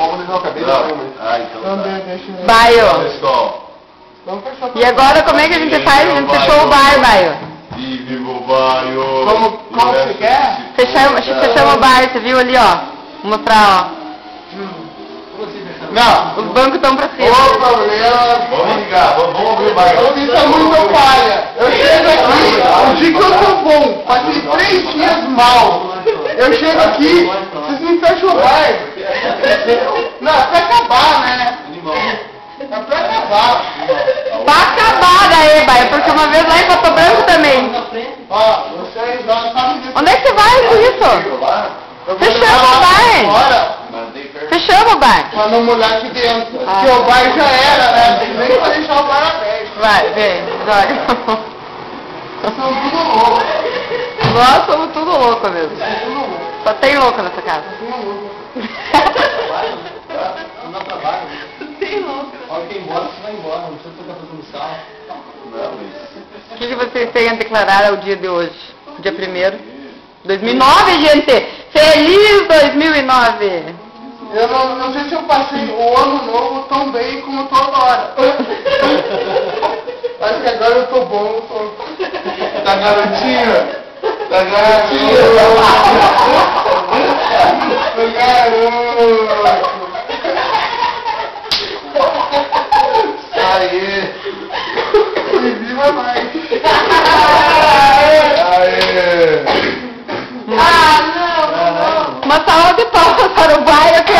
cômodo e não acabei de ver. Ah, então tá. Baio. Pessoal. E agora como é que a gente faz? A gente fechou o bar, Baio. E viva o baio. Como você quer? Fechamos o bar, você viu ali, ó. Vou mostrar, ó. Não. Os bancos estão pra cima. Ô, problema. Vamos ligar, vamos abrir o baio. Vocês são muito palha. Eu chego aqui, o dia que eu tô bom, passei 3 dias mal. Eu chego aqui, vocês me fecham o bar. Não, é pra acabar, né? É pra acabar. Pra acabar daí, Baio, porque uma vez lá em Pato Branco também. Ó, vocês não sabem... Onde é que você vai com isso? Fechamos o bar. Fechamos o bar. Pra não molhar aqui dentro. Porque o bar já era, né? Nem pra deixar o bar aberto. Vai, vem, joga. São tudo louco. Nós somos tudo louco mesmo. Só tem louco nessa casa. Não dá trabalho. Tem louco. A hora que ir embora, você vai embora. Não precisa ficar fazendo sal. Não, mas... O que vocês têm a declarar ao dia de hoje? Dia 1º? 2009, gente! Feliz 2009! Eu não sei se eu passei o ano novo tão bem como eu tô agora. Acho que agora eu tô bom. Eu tô... Tá garotinha? Tá garotinha? Tô garoto. Aê! E viva mais. Aê! Uma salva de palmas para o bairro que é